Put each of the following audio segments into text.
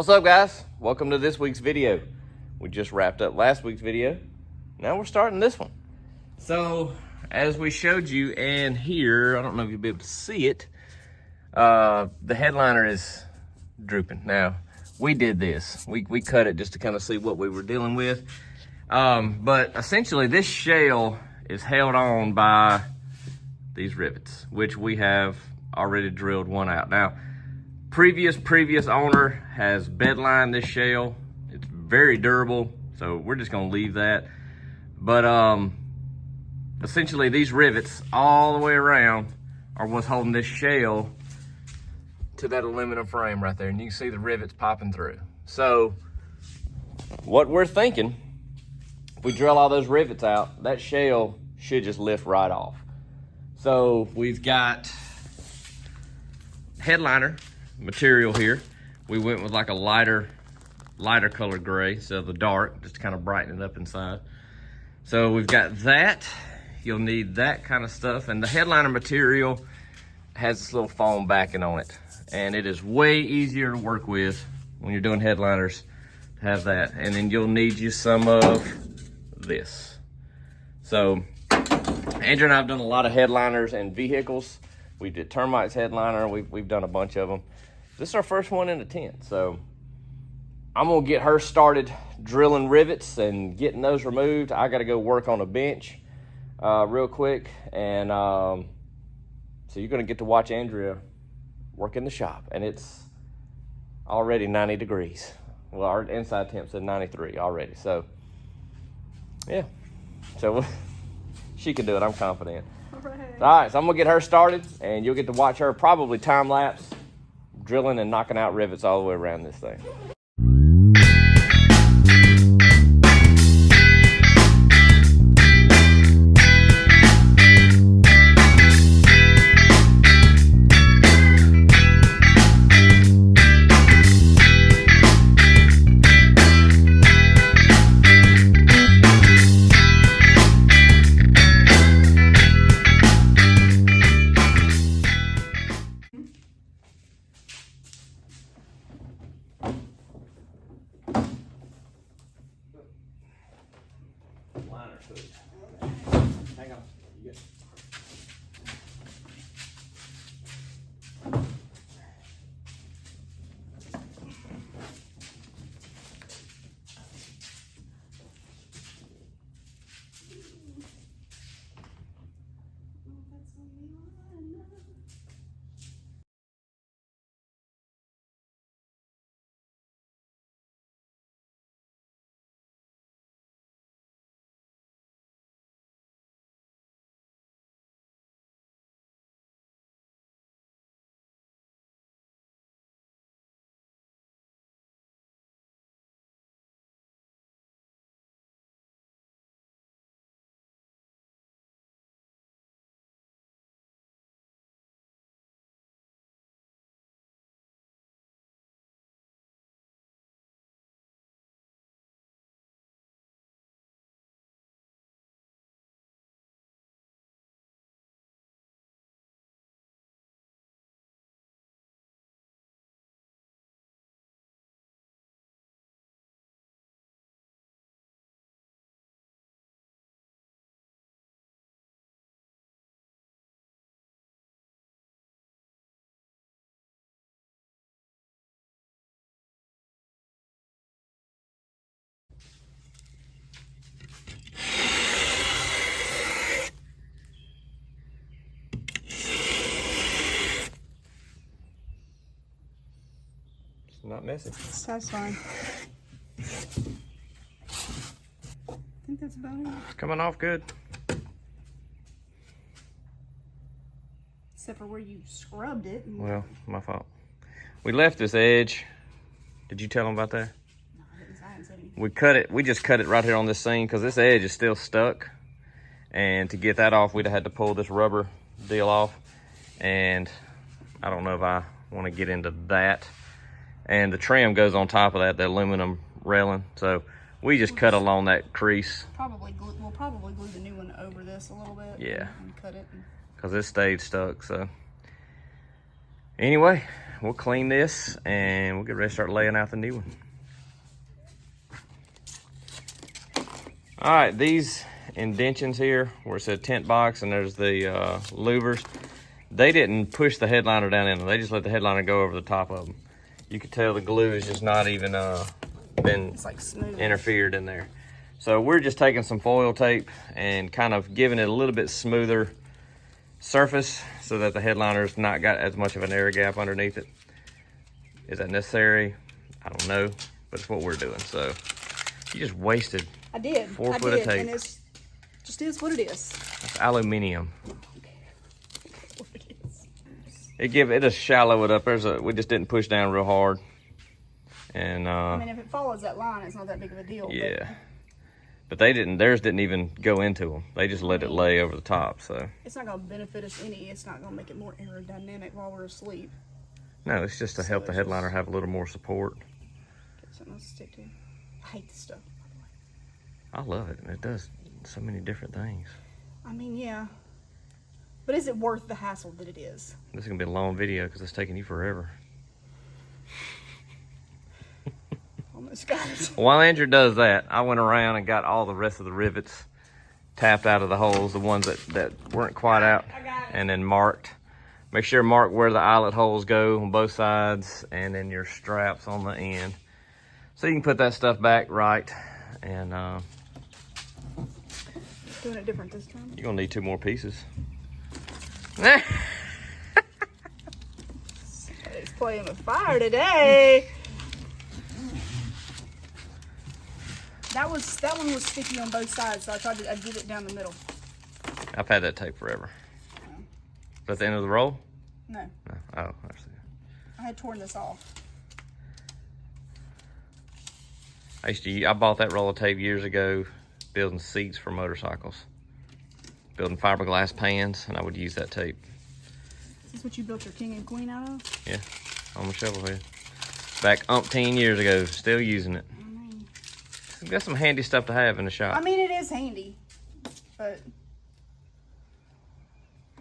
What's up, guys? Welcome to this week's video. We just wrapped up last week's video. Now we're starting this one. So, as we showed you in here, I don't know if you'll be able to see it, the headliner is drooping. Now, we did this. We cut it just to kind of see what we were dealing with. But essentially, this shell is held on by these rivets, which we have already drilled one out. Now, previous owner has bedlined this shell. It's very durable, so we're just gonna leave that. But essentially these rivets all the way around are what's holding this shell to that aluminum frame right there. And you can see the rivets popping through. So what we're thinking, if we drill all those rivets out, that shell should just lift right off. So we've got headliner material here. We went with like a lighter color gray, so the dark, just to kind of brighten it up inside. So we've got that. You'll need that kind of stuff. And the headliner material has this little foam backing on it. And it is way easier to work with when you're doing headliners to have that. And then you'll need you some of this. So Andrew and I have done a lot of headliners and vehicles. We did Termite's headliner. We've done a bunch of them. This is our first one in the tent. So I'm gonna get her started drilling rivets and getting those removed. I gotta go work on a bench real quick. And so you're gonna get to watch Andrea work in the shop. And it's already 90 degrees. Well, our inside temp said 93 already. So yeah, so she can do it, I'm confident. All right, so I'm gonna get her started and you'll get to watch her probably time lapse drilling and knocking out rivets all the way around this thing. Hang on. You get... Not messy. That's fine. I think that's about it. It's coming off good. Except for where you scrubbed it. Well, my fault. We left this edge. Did you tell them about that? No, I didn't say anything. We cut it. We just cut it right here on this seam because this edge is still stuck. And to get that off, we'd have had to pull this rubber deal off. And I don't know if I want to get into that. And the trim goes on top of that, the aluminum railing. So we just cut along that crease. We'll probably glue the new one over this a little bit. Yeah. And cut it. Because it stayed stuck, so. Anyway, we'll clean this and we'll get ready to start laying out the new one. All right, these indentions here where it said tent box and there's the louvers, they didn't push the headliner down in them. They just let the headliner go over the top of them. You could tell the glue is just not even been It's like smooth. interfered in there. So we're just taking some foil tape and kind of giving it a little bit smoother surface so that the headliner's not got as much of an air gap underneath it. Is that necessary? I don't know, but it's what we're doing. So you just wasted I did. 4 I foot did, of tape. and it's just is what it is. It's aluminium. What it is. It'll shallow it up. We just didn't push down real hard. And I mean, if it follows that line, it's not that big of a deal. yeah. But theirs didn't even go into them. They just let it lay over the top, so. It's not going to benefit us any. It's not going to make it more aerodynamic while we're asleep. No, it's just to help the headliner have a little more support. Get something else to stick to. I hate this stuff. I love it. It does so many different things. I mean, yeah. But is it worth the hassle that it is? This is going to be a long video because it's taking you forever. Almost got it. While Andrew does that, I went around and got all the rest of the rivets tapped out of the holes, the ones that weren't quite out, I got it. and then marked. Make sure to mark where the eyelet holes go on both sides and then your straps on the end. So you can put that stuff back right. And Doing it different this time. you're going to need 2 more pieces. It's playing with fire today. That one was sticky on both sides, so I did it down the middle. I've had that tape forever. Is that the end of the roll? No, No. Oh, I see. I had torn this off. I bought that roll of tape years ago building seats for motorcycles. Building fiberglass pans, and I would use that tape. Is this what you built your king and queen out of? Yeah, on the shovel head. Back umpteen years ago, still using it. It's got some handy stuff to have in the shop. I mean, it is handy, but it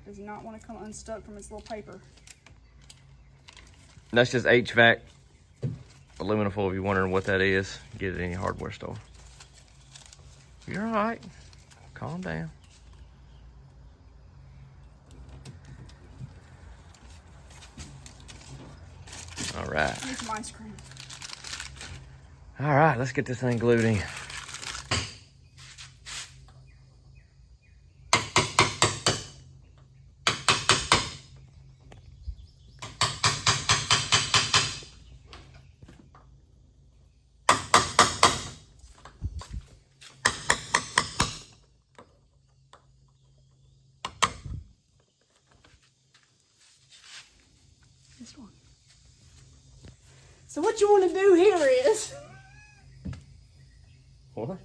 does not want to come unstuck from its little paper. That's just HVAC aluminum foil. If you're wondering what that is, get it at any hardware store. You're all right. Calm down. All right. Need some ice cream. All right, let's get this thing glued in. This one. So what you want to do here is, What?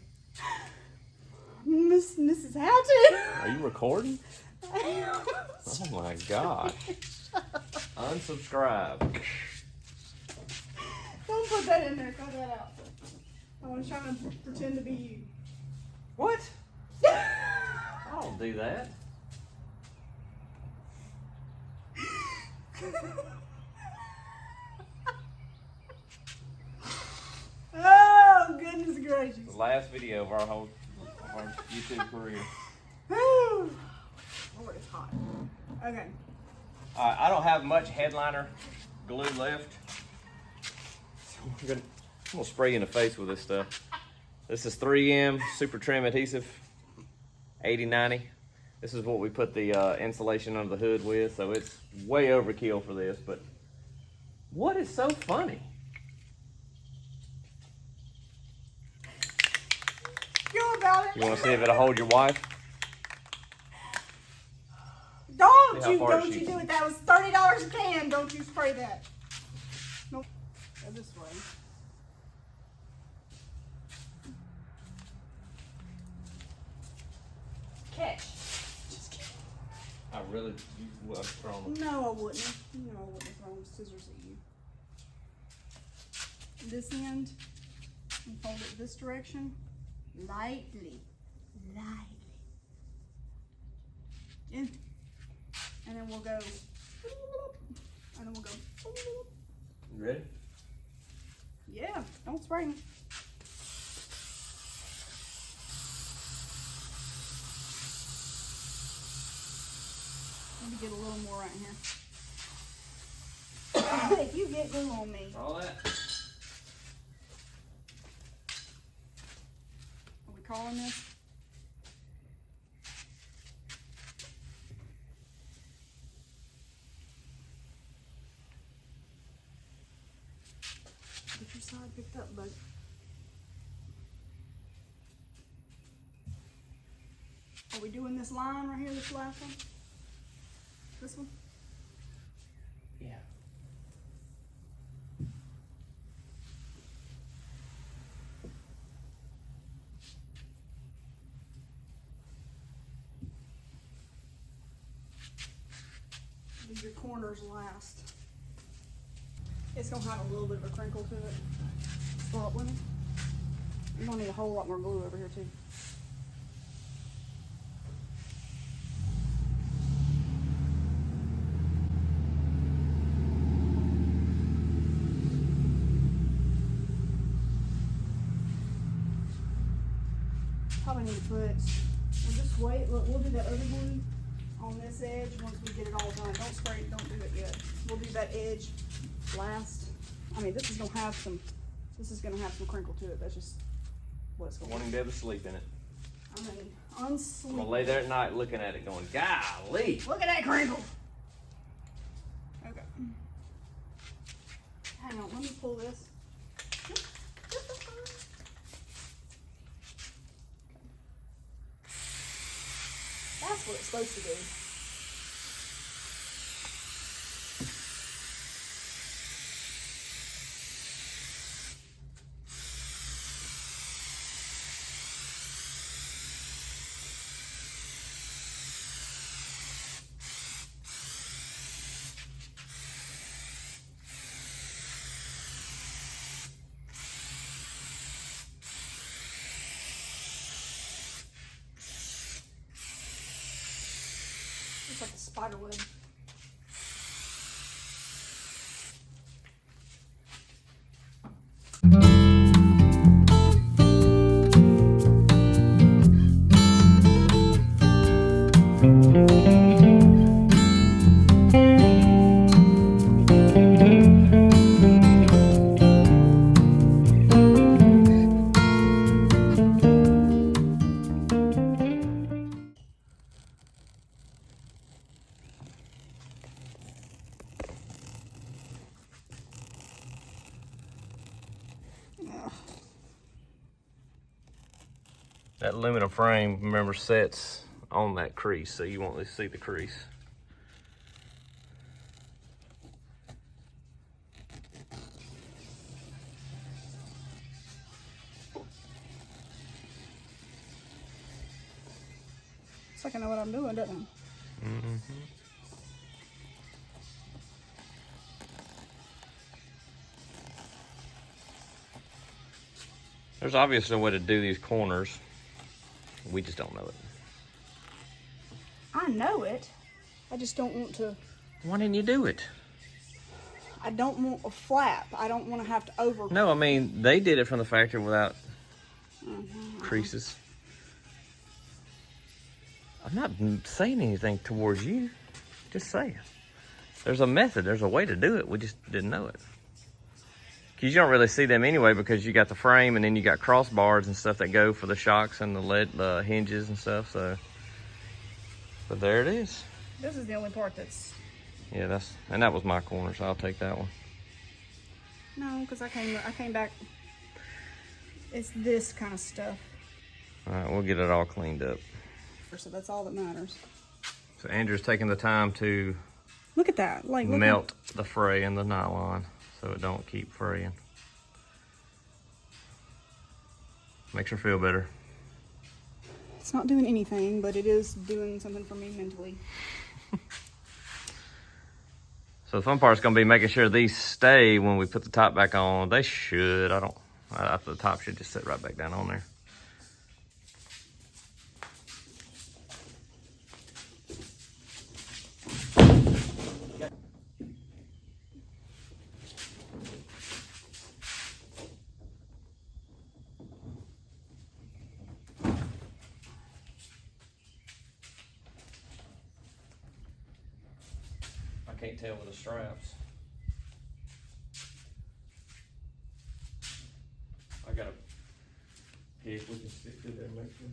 Mrs. Hatton. Are you recording? Oh my God. Unsubscribe. Don't put that in there. Cut that out. I want to try to pretend to be you. What? I don't do that. Oh, goodness gracious. The last video of our YouTube career. Oh, it's hot. Okay. I don't have much headliner glue left. So I'm gonna spray you in the face with this stuff. This is 3M Super Trim Adhesive 8090. This is what we put the insulation under the hood with, so it's way overkill for this, but what is so funny? Go about it. You want to see if it'll hold your wife? Don't See how you, far don't she- you do it. That was $30 a can. Don't you spray that. Nope. Go this way. Catch. Just kidding. I really, you have thrown them. No, I wouldn't. No, I wouldn't throw scissors at you. This end, and fold it this direction, lightly, in, and then we'll go, and then we'll go spraying. Let me get a little more right here. If you get glue on me. All that. Are we calling this? Get your side picked up, bud. Are we doing this line right here, this last one? This one? Yeah. Leave your corners last. It's gonna have a little bit of a crinkle to it. Spot with it. You're gonna need a whole lot more glue over here too. Probably need to put, we'll just wait, look, we'll do that other glue on this edge once we get it all done. Don't spray it, don't do it yet. We'll do that edge last. I mean, this is gonna have some crinkle to it. That's just what it's I gonna want him to be able to sleep in it. I mean, I'm gonna unsleep. lay there at night looking at it going, golly. Look at that crinkle. Okay. Hang on, let me pull this. That's what it's supposed to do. It's like a spider web. That aluminum frame, remember, sets on that crease, so you won't see the crease. It's like I know what I'm doing, doesn't it? Mm-hmm. There's obviously a way to do these corners. We just don't know it. I know it. I just don't want to. Why didn't you do it? I don't want a flap. I don't want to have to over. No, I mean, they did it from the factory without creases. I'm not saying anything towards you. Just saying. There's a method. There's a way to do it. We just didn't know it. Because you don't really see them anyway, because you got the frame and then you got crossbars and stuff that go for the shocks and the hinges and stuff. So, but there it is. This is the only part that's. Yeah, that was my corner, so I'll take that one. No, because I came back. It's this kind of stuff. All right, we'll get it all cleaned up. So that's all that matters. So Andrew's taking the time to Look at that. Like, look melt the fray in the nylon so it don't keep fraying. Makes her feel better. It's not doing anything, but it is doing something for me mentally. So the fun part's gonna be making sure these stay when we put the top back on. They should. The top should just sit right back down on there. can't tell with the straps. I gotta, yeah, if we can stick through there and make sure.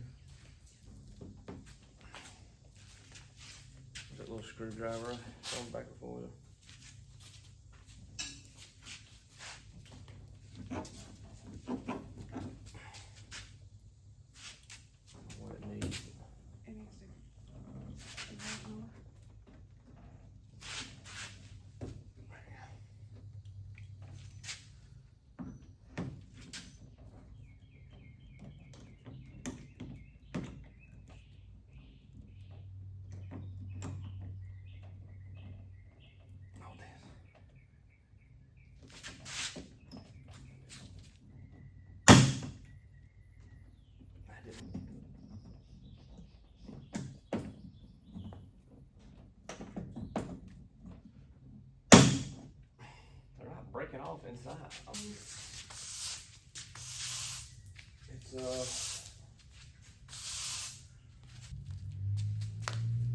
That little screwdriver on back and forth. What it needs. It needs to. They're not breaking off inside. It's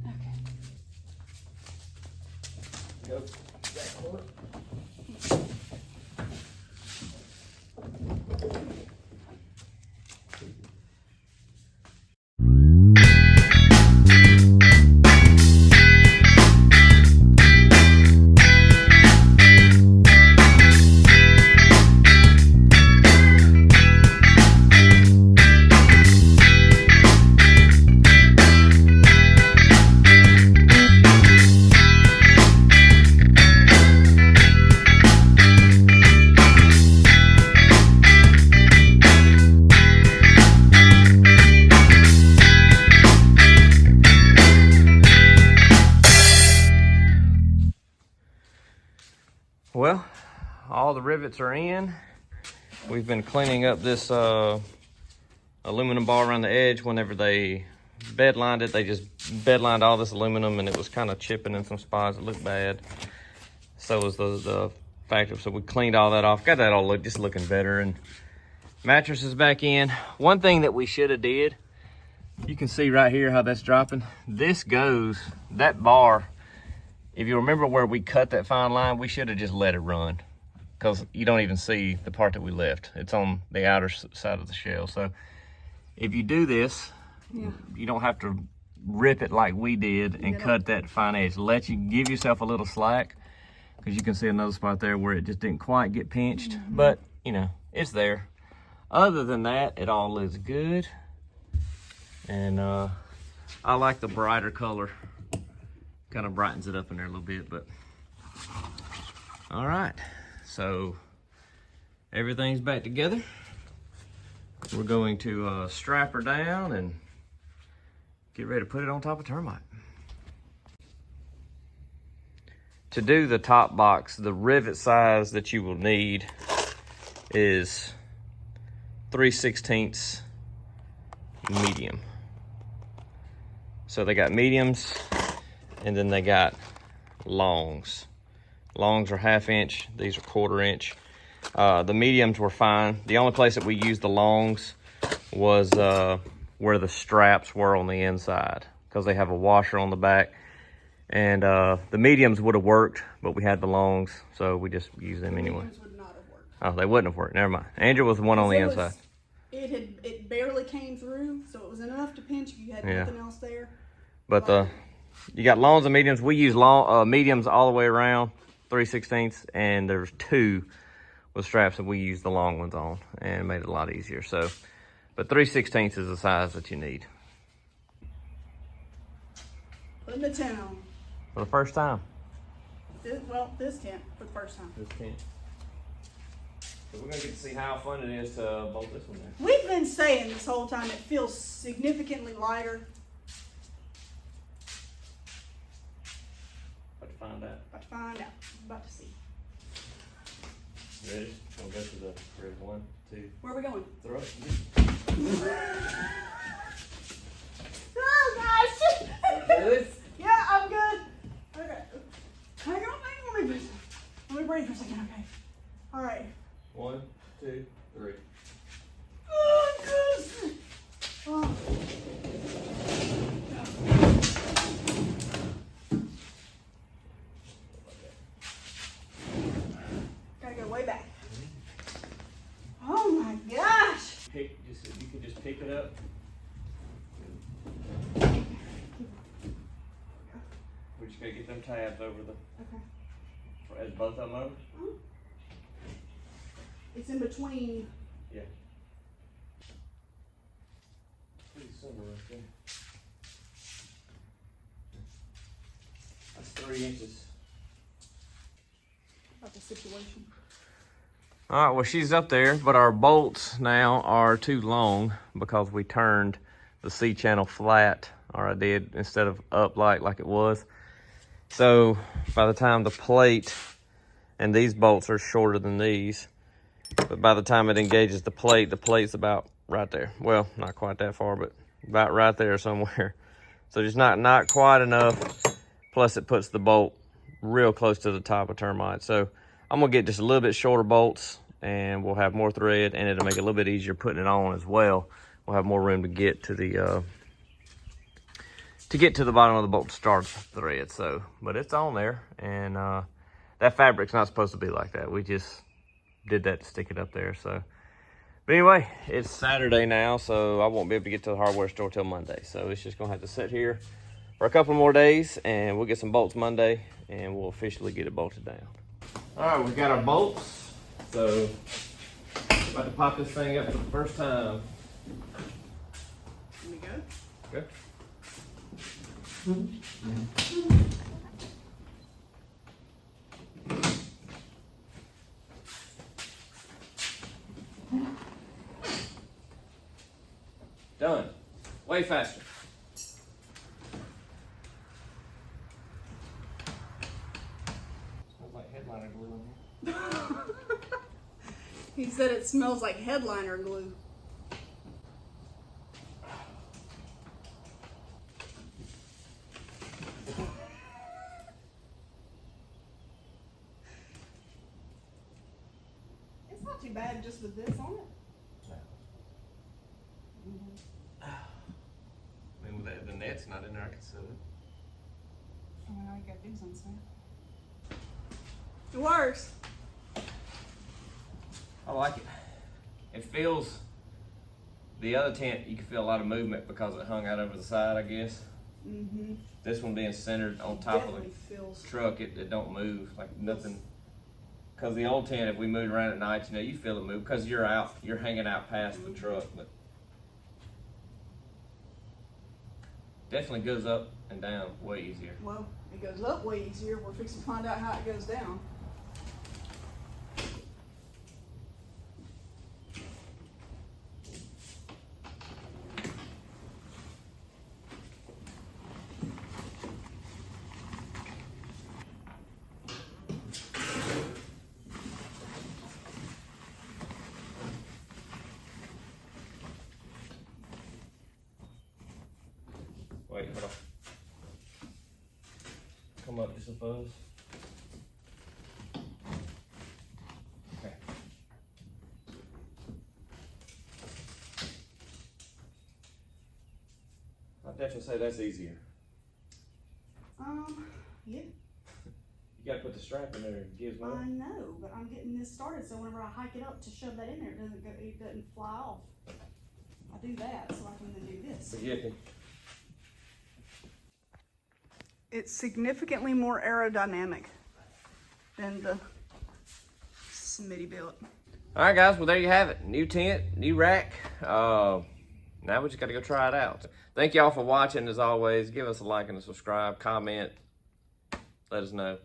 Okay. go back on it. Well, all the rivets are in. We've been cleaning up this aluminum bar around the edge. Whenever they bed lined it, they just bed lined all this aluminum and it was kind of chipping in some spots. It looked bad. So was the factory. So we cleaned all that off. Got that all just looking better. And mattress is back in. One thing that we should have did, you can see right here how that's dropping. This goes, that bar, if you remember where we cut that fine line, we should have just let it run, because you don't even see the part that we left. It's on the outer side of the shell. So if you do this, you don't have to rip it like we did and cut that fine edge. Give yourself a little slack, because you can see another spot there where it just didn't quite get pinched, but you know, it's there. Other than that, it all is good. And I like the brighter color. Kind of brightens it up in there a little bit, but all right. So everything's back together. We're going to strap her down and get ready to put it on top of termite. To do the top box, the rivet size that you will need is 3/16 medium. So they got mediums, and then they got longs. Longs are 1/2 inch, these are 1/4 inch. The mediums were fine. The only place that we used the longs was where the straps were on the inside, because they have a washer on the back. And the mediums would have worked, but we had the longs, so we just used them anyway. Mediums would not have worked. Oh, they wouldn't have worked, never mind. Andrew was the one on the inside. It barely came through, so it was enough to pinch if you had nothing else there. But you got longs and mediums. We use mediums all the way around, 3/16, and there's 2 with straps that we use the long ones on, and it made it a lot easier. So, but 3/16 is the size that you need. Putting the tent on. For the first time. This tent for the first time. This tent. So we're gonna get to see how fun it is to bolt this one there. We've been saying this whole time it feels significantly lighter. About to find out. About to find out. About to see. Ready? We'll go to the red 1, 2. Where are we going? Throw it. Oh gosh! Good? Yeah, I'm good. Okay. Hang on, let me breathe for a second, okay. Alright. 1, 2, 3. Oh gosh! Oh. gotta get them tabs over the. Okay. Is both of them over? It's in between. Yeah. Pretty simple right there. That's 3 inches. About the situation. All right, well, she's up there, but our bolts now are too long because we turned the C-channel flat, or I did, instead of up like it was. So by the time the plate, and these bolts are shorter than these, but by the time it engages the plate's about right there. Well, not quite that far, but about right there somewhere. So just not quite enough. Plus it puts the bolt real close to the top of termite. So I'm gonna get just a little bit shorter bolts, and we'll have more thread, and it'll make it a little bit easier putting it on as well. We'll have more room to get to the bottom of the bolt to start the thread. So, but it's on there, and that fabric's not supposed to be like that. We just did that to stick it up there. So, but anyway, it's Saturday now, so I won't be able to get to the hardware store till Monday. So it's just gonna have to sit here for a couple more days, and we'll get some bolts Monday, and we'll officially get it bolted down. All right, we got our bolts. So, about to pop this thing up for the first time. Here we go. Good. Done. Way faster. Smells like headliner glue in here. He said it smells like headliner glue. It's not too bad just with this on it. I mean, with the net's not in there, I can seal it. I mean, all you gotta do is unsnap. It works. I like it. It feels, the other tent, you can feel a lot of movement because it hung out over the side, I guess. Mm-hmm. This one being centered on top of the feels. truck, it don't move, like nothing. Because the old tent, if we moved around at night, you know, you feel it move because you're hanging out past the truck. But definitely goes up and down way easier. Well, it goes up way easier. We're fixing to find out how it goes down. Wait, hold on. Come up just a buzz. Okay. I'd definitely say that's easier. Yeah, You gotta put the strap in there and gives more. I know, but I'm getting this started, so whenever I hike it up to shove that in there, it doesn't fly off. I do that so I can then do this. Forgive me. It's significantly more aerodynamic than the Smitty built. All right, guys. Well, there you have it. New tent, new rack. Now we just got to go try it out. Thank y'all for watching. As always, give us a like and a subscribe, comment. Let us know.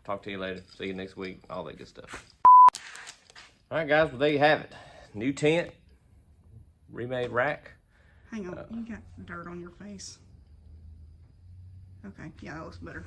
Talk to you later. See you next week. All that good stuff. All right, guys. Well, there you have it. New tent, remade rack. Hang on, you got dirt on your face. Okay, yeah, that looks better.